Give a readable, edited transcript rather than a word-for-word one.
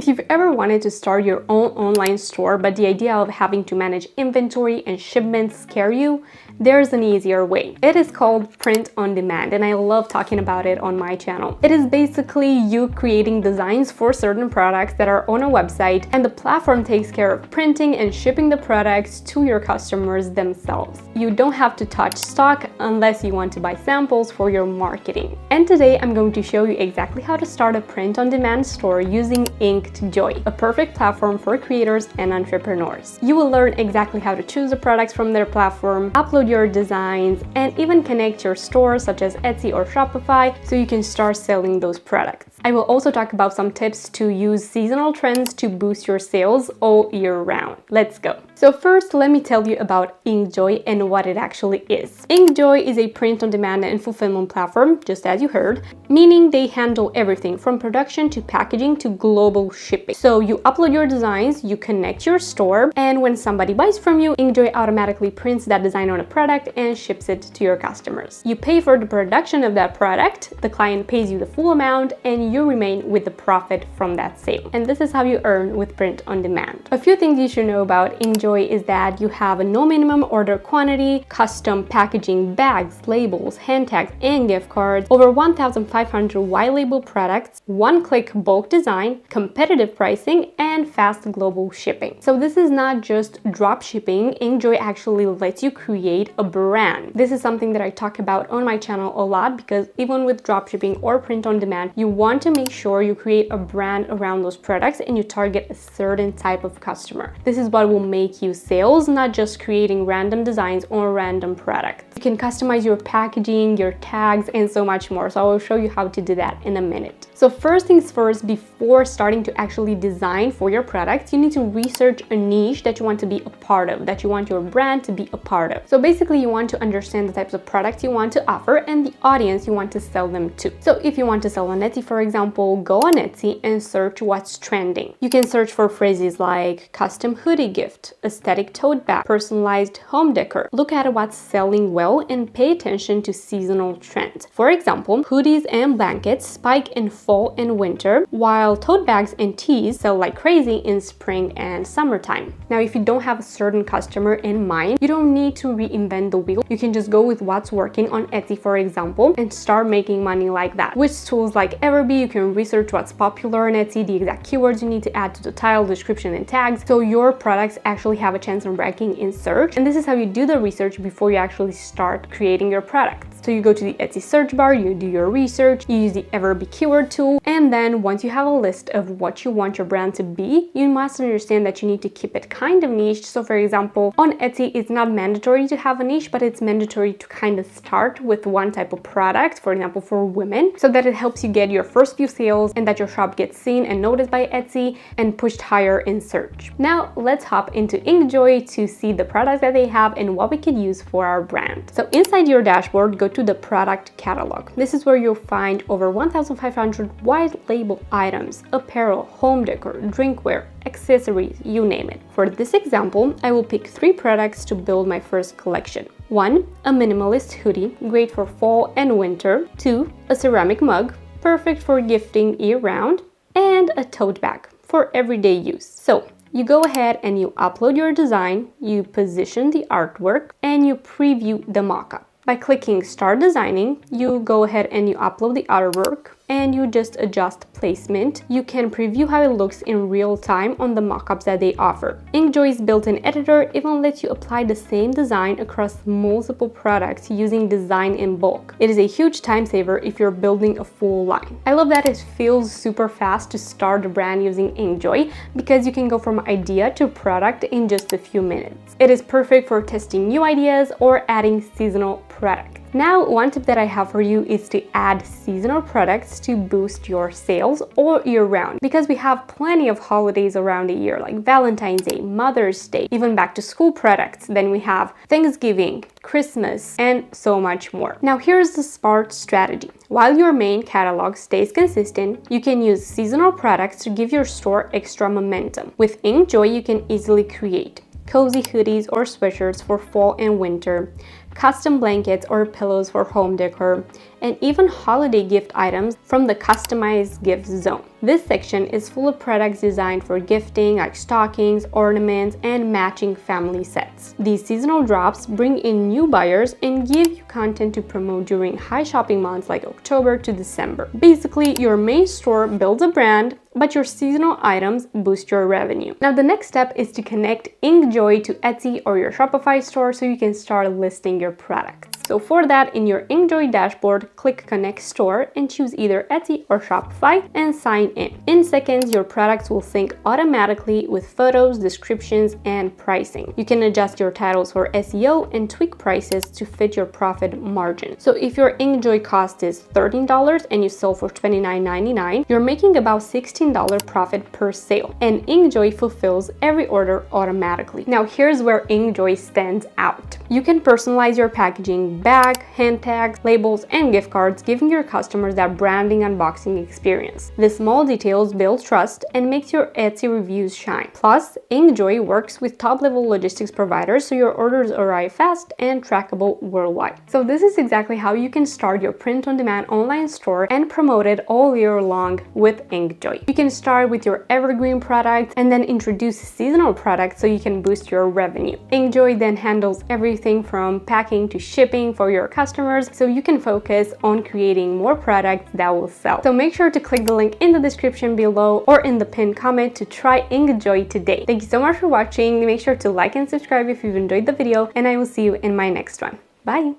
If you've ever wanted to start your own online store, but the idea of having to manage inventory and shipments scare you, there's an easier way. It is called print on demand, and I love talking about it on my channel. It is basically you creating designs for certain products that are on a website, and the platform takes care of printing and shipping the products to your customers themselves. You don't have to touch stock unless you want to buy samples for your marketing. And today I'm going to show you exactly how to start a print on demand store using InkJoy, a perfect platform for creators and entrepreneurs. You will learn exactly how to choose the products from their platform, upload your designs, and even connect your stores such as Etsy or Shopify so you can start selling those products. I will also talk about some tips to use seasonal trends to boost your sales all year round. Let's go. So first, let me tell you about InkJoy and what it actually is. InkJoy is a print-on-demand and fulfillment platform, just as you heard, meaning they handle everything from production to packaging to global shipping. So you upload your designs, you connect your store, and when somebody buys from you, InkJoy automatically prints that design on a product and ships it to your customers. You pay for the production of that product, the client pays you the full amount, and you remain with the profit from that sale. And this is how you earn with print on demand. A few things you should know about InkJoy is that you have a no minimum order quantity, custom packaging, bags, labels, hand tags, and gift cards, over 1,500 white label products, one-click bulk design, competitive pricing, and fast global shipping. So this is not just drop shipping. InkJoy actually lets you create a brand. This is something that I talk about on my channel a lot because even with drop shipping or print on demand, you want to make sure you create a brand around those products and you target a certain type of customer. This is what will make you sales, not just creating random designs or random products. You can customize your packaging, your tags, and so much more. So I will show you how to do that in a minute. So first things first, before starting to actually design for your products, you need to research a niche that you want to be a part of, that you want your brand to be a part of. So basically you want to understand the types of products you want to offer and the audience you want to sell them to. So if you want to sell on Etsy, for example, go on Etsy and search what's trending. You can search for phrases like custom hoodie gift, aesthetic tote bag, personalized home decor. Look at what's selling well and pay attention to seasonal trends. For example, hoodies and blankets spike in fall and winter, while tote bags and tees sell like crazy in spring and summertime. Now, if you don't have a certain customer in mind, you don't need to reinvent the wheel. You can just go with what's working on Etsy, for example, and start making money like that. With tools like Everbee, you can research what's popular on Etsy, the exact keywords you need to add to the title, description, and tags, so your products actually have a chance of ranking in search. And this is how you do the research before you actually start creating your products. So you go to the Etsy search bar, you do your research, you use the Everbee keyword tool, and then once you have a list of what you want your brand to be, you must understand that you need to keep it kind of niche. So for example, on Etsy, it's not mandatory to have a niche, but it's mandatory to kind of start with one type of product, for example, for women, so that it helps you get your first few sales and that your shop gets seen and noticed by Etsy and pushed higher in search. Now let's hop into InkJoy to see the products that they have and what we could use for our brand. So inside your dashboard, go to the product catalog. This is where you'll find over 1,500 white label items, apparel, home decor, drinkware, accessories, you name it. For this example, I will pick 3 products to build my first collection. 1, a minimalist hoodie, great for fall and winter. 2, a ceramic mug, perfect for gifting year-round. And a tote bag for everyday use. So you go ahead and you upload your design, you position the artwork, and you preview the mockup. By clicking Start Designing, you go ahead and you upload the artwork and you just adjust placement. You can preview how it looks in real time on the mockups that they offer. InkJoy's built-in editor even lets you apply the same design across multiple products using design in bulk. It is a huge time saver if you're building a full line. I love that it feels super fast to start a brand using InkJoy because you can go from idea to product in just a few minutes. It is perfect for testing new ideas or adding seasonal products. Now, one tip that I have for you is to add seasonal products to boost your sales all year round, because we have plenty of holidays around the year like Valentine's Day, Mother's Day, even back to school products. Then we have Thanksgiving, Christmas, and so much more. Now, here's the smart strategy. While your main catalog stays consistent, you can use seasonal products to give your store extra momentum. With InkJoy, you can easily create cozy hoodies or sweatshirts for fall and winter, custom blankets or pillows for home decor, and even holiday gift items from the customized gift zone. This section is full of products designed for gifting, like stockings, ornaments, and matching family sets. These seasonal drops bring in new buyers and give you content to promote during high shopping months like October to December. Basically, your main store builds a brand, but your seasonal items boost your revenue. Now, the next step is to connect InkJoy to Etsy or your Shopify store so you can start listing your products. So for that, in your InkJoy dashboard, click Connect Store and choose either Etsy or Shopify and sign in. In seconds, your products will sync automatically with photos, descriptions, and pricing. You can adjust your titles for SEO and tweak prices to fit your profit margin. So if your InkJoy cost is $13 and you sell for $29.99, you're making about $16 profit per sale, and InkJoy fulfills every order automatically. Now here's where InkJoy stands out. You can personalize your packaging, bag, hand tags, labels, and gift cards, giving your customers that branding unboxing experience. The small details build trust and makes your Etsy reviews shine. Plus, InkJoy works with top-level logistics providers so your orders arrive fast and trackable worldwide. So this is exactly how you can start your print-on-demand online store and promote it all year long with InkJoy. You can start with your evergreen products and then introduce seasonal products so you can boost your revenue. InkJoy then handles everything from packing to shipping for your customers, so you can focus on creating more products that will sell. So make sure to click the link in the description below or in the pinned comment to try InkJoy today. Thank you so much for watching. Make sure to like and subscribe if you've enjoyed the video, and I will see you in my next one. Bye!